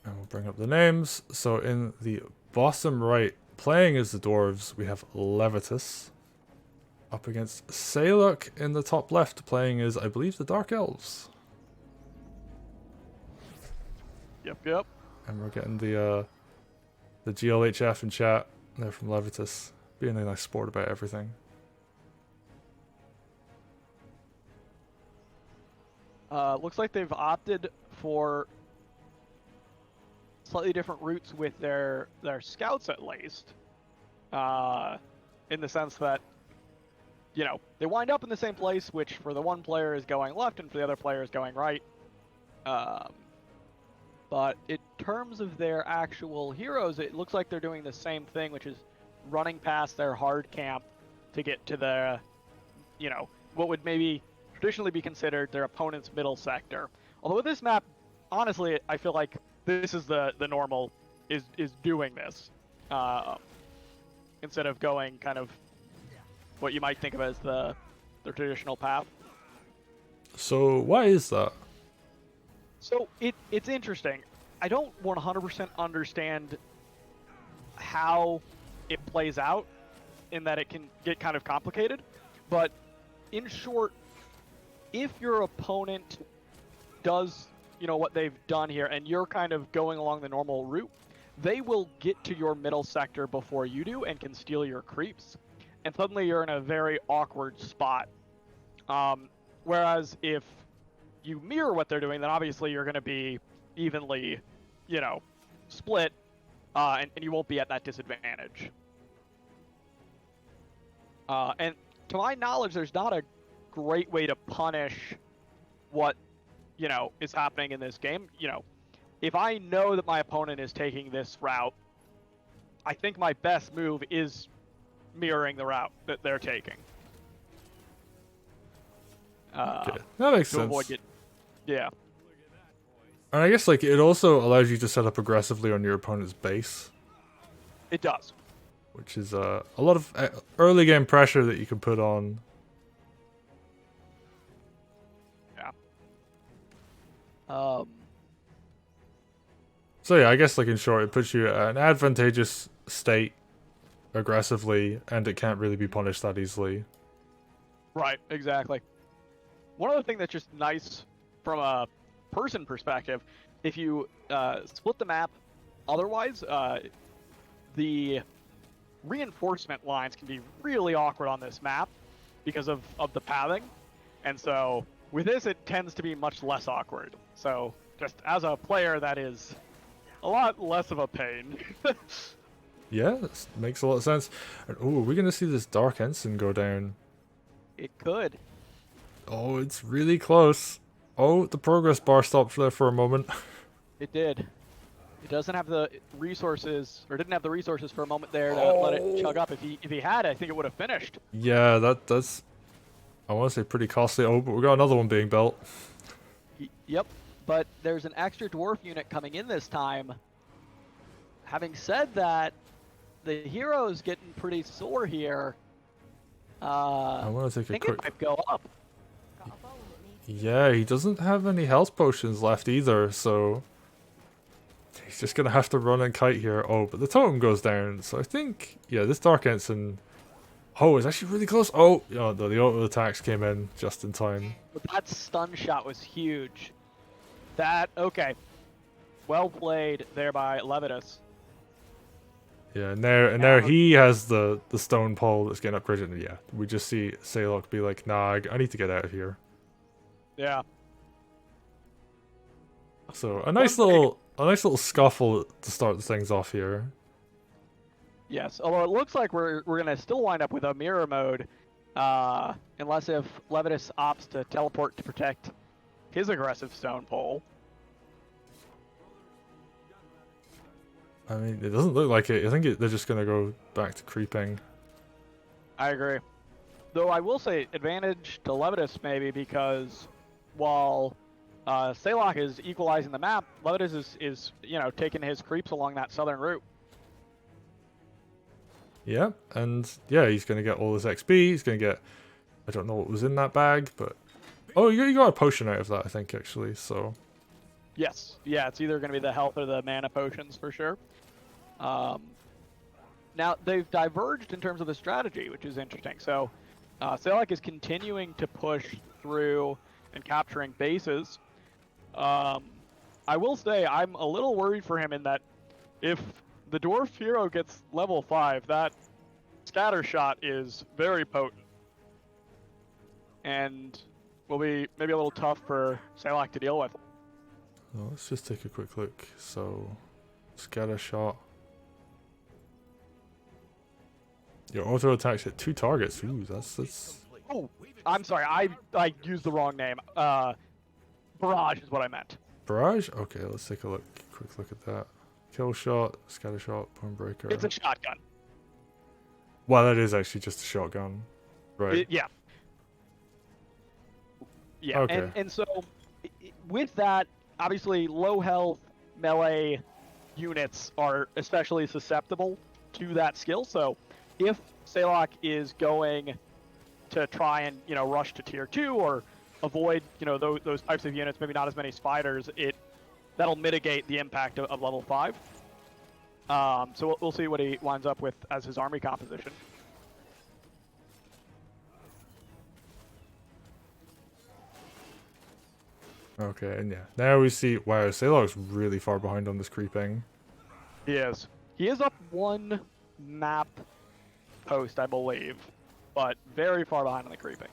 And we'll bring up the names. So in the bottom right, playing as the Dwarves, we have Levatus. Up against Saylok in the top left, playing as, I believe, the Dark Elves. Yep. And we're getting the GLHF in chat. They're from Levatus. Being a nice sport about everything. Looks like they've opted for slightly different routes with their scouts, at least. In the sense that, you know, they wind up in the same place, which for the one player is going left and for the other player is going right. But in terms of their actual heroes, it looks like they're doing the same thing, which is running past their hard camp to get to the, you know, what would maybe traditionally be considered their opponent's middle sector. Although with this map, honestly, I feel like this is the normal is doing this instead of going kind of what you might think of as the traditional path. So why is that? So it's interesting. I don't 100% understand how it plays out in that it can get kind of complicated. But in short, if your opponent does, you know, what they've done here and you're kind of going along the normal route, they will get to your middle sector before you do and can steal your creeps. And suddenly you're in a very awkward spot. Whereas if you mirror what they're doing, then obviously you're going to be evenly, you know, split, and you won't be at that disadvantage. And to my knowledge, there's not a great way to punish what, you know, is happening in this game. You know, if I know that my opponent is taking this route, I think my best move is mirroring the route that they're taking. Okay. That makes sense. Yeah. And I guess like it also allows you to set up aggressively on your opponent's base. It does. Which is a lot of early game pressure that you can put on. Yeah. So yeah, I guess like in short, it puts you at an advantageous state aggressively, and it can't really be punished that easily. Right, exactly. One other thing that's just nice from a person perspective, if you split the map otherwise, the reinforcement lines can be really awkward on this map because of the pathing. And so with this, it tends to be much less awkward. So just as a player, that is a lot less of a pain. Yeah, that makes a lot of sense. And, oh, are we going to see this Dark Ensign go down? It could. Oh, it's really close. Oh, the progress bar stopped there for a moment. It did. It doesn't have the resources, or didn't have the resources for a moment there to let it chug up. If he had, I think it would have finished. Yeah, that's, I want to say pretty costly. Oh, but we got another one being built. Yep, but there's an extra dwarf unit coming in this time. Having said that, the hero's getting pretty sore here. I want to take a quick... it might go up. Yeah, he doesn't have any health potions left either, so he's just gonna have to run and kite here. Oh, but the totem goes down, so I think, yeah, this Dark Ensign... Oh, it's actually really close. Oh, no, the auto attacks came in just in time. But that stun shot was huge. Okay. Well played there by Levatus. Yeah, and there he has the stone pole that's getting upgraded. And yeah, we just see Saylok be like, nah, I need to get out of here. Yeah. So a nice little scuffle to start things off here. Yes, although it looks like we're gonna still wind up with a mirror mode, unless if Levatus opts to teleport to protect his aggressive stone pole. I mean, it doesn't look like it. I think they're just gonna go back to creeping. I agree. Though I will say advantage to Levatus maybe because while Saylok is equalizing the map, Levatus is you know taking his creeps along that southern route. Yeah, and yeah, he's gonna get all this XP. He's gonna get, I don't know what was in that bag, but oh, you got a potion out of that, I think actually. So Yes. Yeah, it's either going to be the health or the mana potions for sure. Now, they've diverged in terms of the strategy, which is interesting. So, Saylok is continuing to push through and capturing bases. I will say I'm a little worried for him in that if the Dwarf hero gets level 5, that scatter shot is very potent. And will be maybe a little tough for Saylok to deal with. Well, let's just take a quick look. So, scatter shot. Your auto attacks hit 2 targets. Ooh, that's. Oh, I'm sorry. I used the wrong name. Barrage is what I meant. Barrage? Okay, let's take a look. Quick look at that. Kill shot, scatter shot, bone breaker. It's a shotgun. Well, that is actually just a shotgun. Right. Yeah. Yeah. Okay. And so with that, obviously low health melee units are especially susceptible to that skill. So if Saylok is going to try and, rush to tier 2 or avoid, those types of units, maybe not as many spiders, that'll mitigate the impact of level 5. So we'll see what he winds up with as his army composition. Okay, and yeah. Now we see, wow, Saylok's really far behind on this creeping. He is. He is up 1 map post, I believe, but very far behind on the creeping.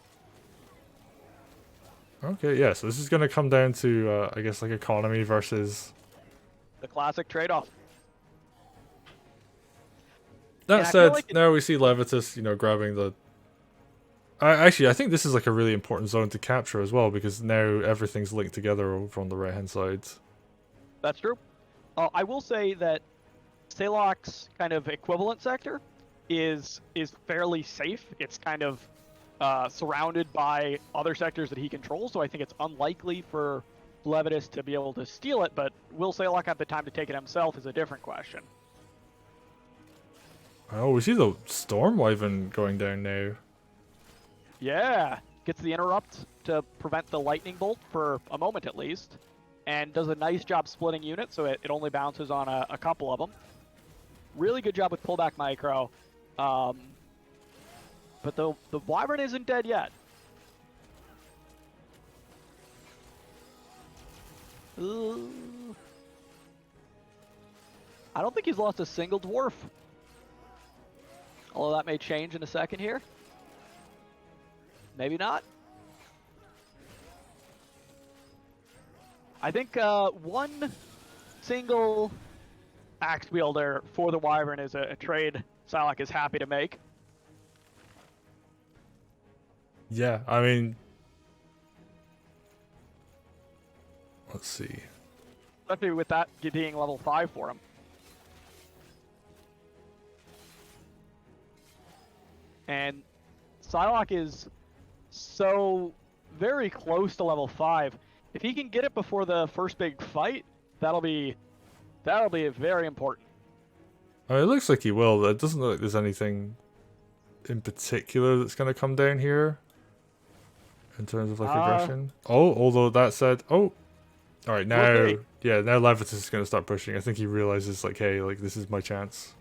Okay, yeah, so this is going to come down to, I guess, like economy versus... The classic trade-off. That said, now we see Levatus, grabbing the... Actually, I think this is like a really important zone to capture as well, because now everything's linked together over on the right-hand side. That's true. I will say that Saylok's kind of equivalent sector is fairly safe. It's kind of surrounded by other sectors that he controls, so I think it's unlikely for Levatus to be able to steal it, but will Saylok have the time to take it himself is a different question. Oh, we see the Storm Wyvern going down now. Yeah, gets the interrupt to prevent the lightning bolt for a moment at least, and does a nice job splitting units, so it only bounces on a couple of them. Really good job with pullback micro, but the Wyvern isn't dead yet. I don't think he's lost a single dwarf. Although that may change in a second here. Maybe not. I think one single axe wielder for the Wyvern is a trade Saylok is happy to make. Yeah, I mean... Let's see. Especially with that being level 5 for him. And Saylok is so very close to level 5. If he can get it before the first big fight, that'll be very important. I mean, it looks like he will. It doesn't look like there's anything in particular that's going to come down here in terms of like aggression. Oh, although that said, oh, all right, now, yeah, now Levatus is going to start pushing. I think he realizes like, hey, like this is my chance.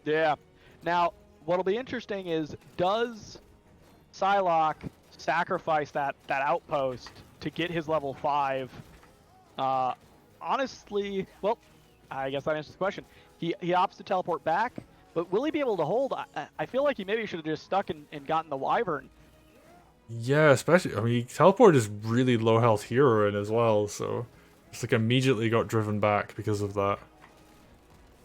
Yeah. Now, what'll be interesting is, does Saylok sacrifice that outpost to get his level 5? Honestly, well, I guess that answers the question. He opts to teleport back, but will he be able to hold? I feel like he maybe should have just stuck and gotten the Wyvern. Yeah, especially, I mean, he teleported his really low health hero in as well, so it's like immediately got driven back because of that.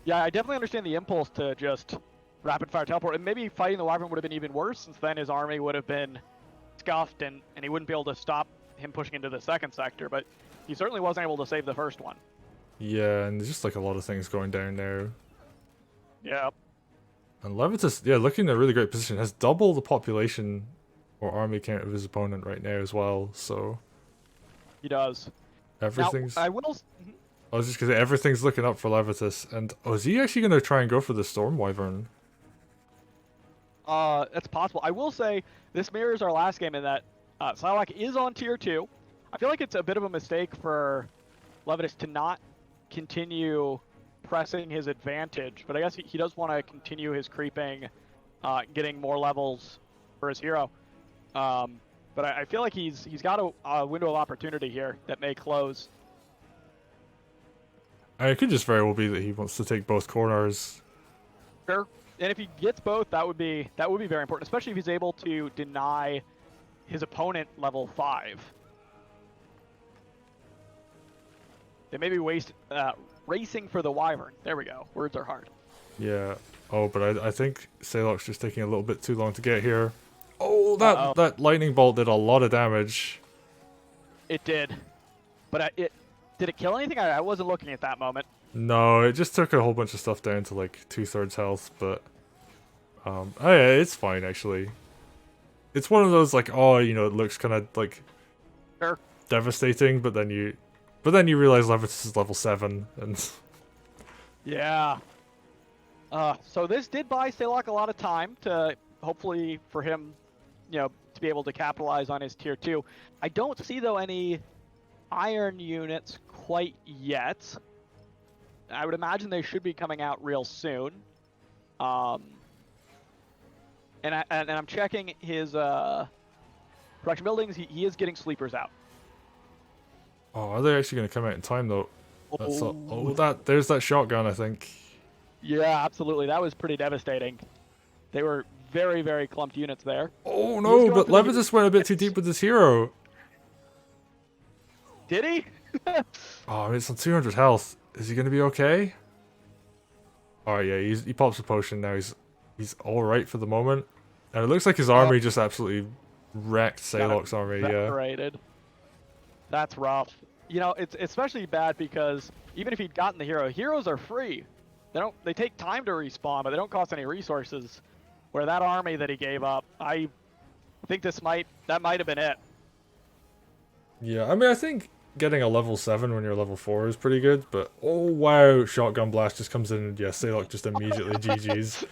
Yeah, I definitely understand the impulse to just rapid fire teleport, and maybe fighting the Wyvern would have been even worse, since then his army would have been scuffed and he wouldn't be able to stop him pushing into the second sector, but he certainly wasn't able to save the first one. Yeah, and there's just like a lot of things going down now. Yeah. And Levatus, yeah, looking in a really great position, has double the population or army count of his opponent right now as well, so... He does. Everything's... Now, I will... I was just gonna say, everything's looking up for Levatus, and oh, is he actually gonna try and go for the Storm Wyvern? That's possible. I will say, this mirrors our last game in that Saylok is on tier 2. I feel like it's a bit of a mistake for Levatus to not continue pressing his advantage, but I guess he does want to continue his creeping, getting more levels for his hero. But I feel like he's got a window of opportunity here that may close. It could just very well be that he wants to take both corners. Sure. And if he gets both, that would be very important, especially if he's able to deny his opponent level 5. They may be racing for the wyvern. There we go. Words are hard. Yeah. Oh, but I think Saylok's just taking a little bit too long to get here. Oh, that lightning bolt did a lot of damage. It did. But did it kill anything? I wasn't looking at that moment. No, it just took a whole bunch of stuff down to like 2/3 health, but oh yeah, it's fine actually. It's one of those like, oh, you know, it looks kind of like Sure. devastating, but then you realize Levatus is level 7 and Yeah. So this did buy Saylok a lot of time to hopefully for him, you know, to be able to capitalize on his tier 2. I don't see though any iron units quite yet. I would imagine they should be coming out real soon. And I'm checking his production buildings. He is getting sleepers out. oh, are they actually going to come out in time though? There's that shotgun, I think. Yeah, absolutely. That was pretty devastating. They were very, very clumped units there. Oh no, but Levatus went a bit too deep with his hero. Did he? Oh, I mean, it's on 200 health. Is he going to be okay? Oh yeah, he pops a potion now. He's all right for the moment. And it looks like his army just absolutely wrecked Saylok's army. Evaporated. Yeah, that's rough. You know, it's especially bad because even if he'd gotten the hero, heroes are free. They take time to respawn, but they don't cost any resources. Where that army that he gave up, I think that might have been it. Yeah, I mean, I think getting a level 7 when you're level 4 is pretty good, but oh wow, shotgun blast just comes in and yeah, Saylok just immediately GG's.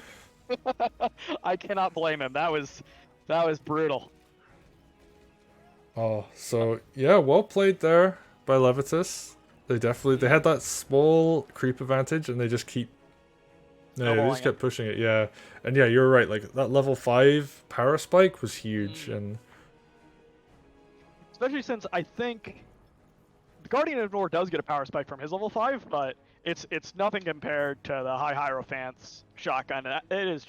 I cannot blame him. That was brutal. Oh, so yeah, well played there by Levatus. They had that small creep advantage and they just kept pushing it, yeah. And yeah, you're right, like that level 5 power spike was huge and especially since I think the Guardian of Nor does get a power spike from his level 5, but it's nothing compared to the High Hierophant's shotgun. It is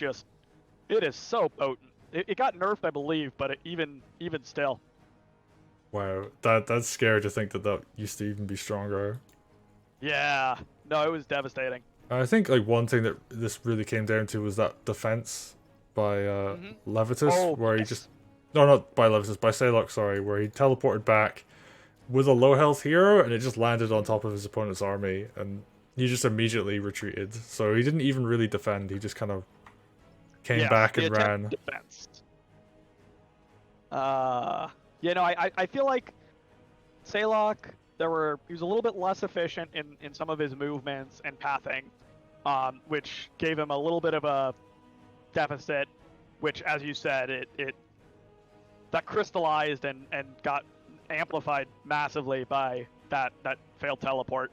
so potent. It got nerfed, I believe, but even still. Wow, that's scary to think that used to even be stronger. Yeah, no, it was devastating. I think like one thing that this really came down to was that defense by Levatus, where he just not by Levatus, by Saylok, sorry, where he teleported back with a low health hero and it just landed on top of his opponent's army and he just immediately retreated. So he didn't even really defend, he just kind of came back and ran. Defense. You know, I feel like Saylok, he was a little bit less efficient in some of his movements and pathing, which gave him a little bit of a deficit, which, as you said, it that crystallized and got amplified massively by that failed teleport.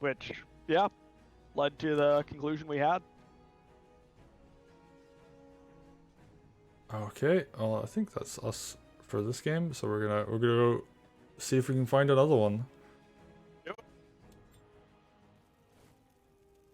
Which, yeah, led to the conclusion we had. Okay, well, I think that's us for this game, so we're gonna go see if we can find another one.